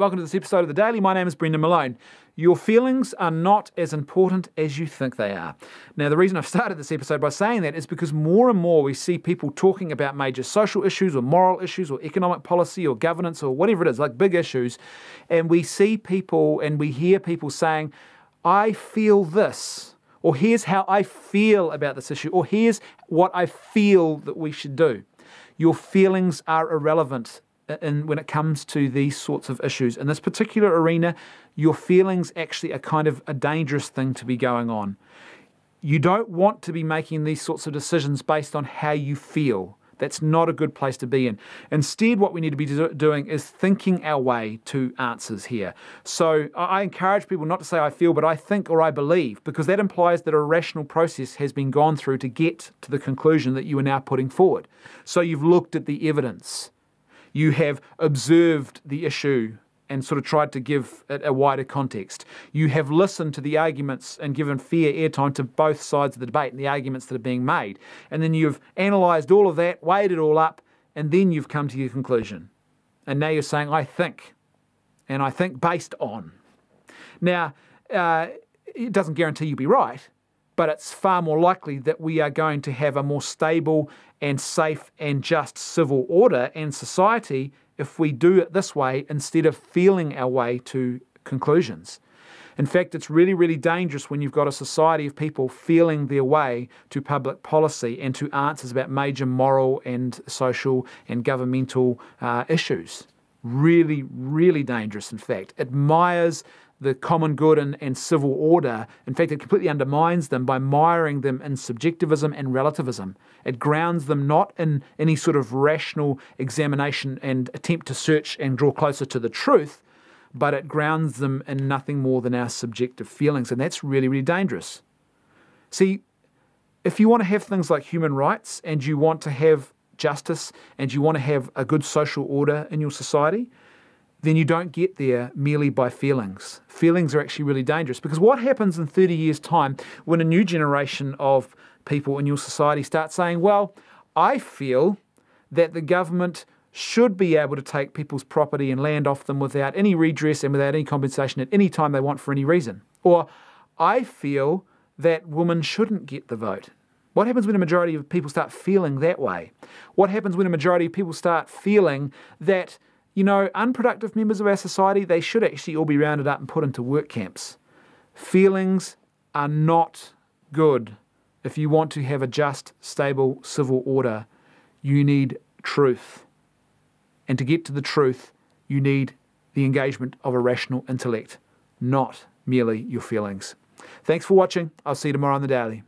welcome to this episode of The Daily. My name is Brendan Malone. Your feelings are not as important as you think they are. Now, the reason I've started this episode by saying that is because more and more we see people talking about major social issues or moral issues or economic policy or governance or whatever it is, like big issues, and we see people and we hear people saying, I feel this, or here's how I feel about this issue, or here's what I feel that we should do. Your feelings are irrelevant when it comes to these sorts of issues. In this particular arena, your feelings actually are kind of a dangerous thing to be going on. You don't want to be making these sorts of decisions based on how you feel. That's not a good place to be in. Instead, what we need to be doing is thinking our way to answers here. So I encourage people not to say I feel, but I think or I believe, because that implies that a rational process has been gone through to get to the conclusion that you are now putting forward. So you've looked at the evidence. You have observed the issue and sort of tried to give it a wider context. You have listened to the arguments and given fair airtime to both sides of the debate and the arguments that are being made. And then you've analysed all of that, weighed it all up, and then you've come to your conclusion. And now you're saying, I think. And I think based on. Now, it doesn't guarantee you'll be right, but it's far more likely that we are going to have a more stable and safe and just civil order and society if we do it this way instead of feeling our way to conclusions. In fact, it's really, really dangerous when you've got a society of people feeling their way to public policy and to answers about major moral and social and governmental issues. Really, really dangerous, in fact. It mires the common good and civil order. In fact, it completely undermines them by miring them in subjectivism and relativism. It grounds them not in any sort of rational examination and attempt to search and draw closer to the truth, but it grounds them in nothing more than our subjective feelings, and that's really, really dangerous. See, if you want to have things like human rights and you want to have justice and you want to have a good social order in your society, then you don't get there merely by feelings. Feelings are actually really dangerous, because what happens in 30 years' time when a new generation of people in your society start saying, well, I feel that the government should be able to take people's property and land off them without any redress and without any compensation at any time they want for any reason. Or I feel that women shouldn't get the vote. What happens when a majority of people start feeling that way? What happens when a majority of people start feeling that, you know, unproductive members of our society, they should actually all be rounded up and put into work camps? Feelings are not good. If you want to have a just, stable, civil order, you need truth. And to get to the truth, you need the engagement of a rational intellect, not merely your feelings. Thanks for watching. I'll see you tomorrow on The Daily.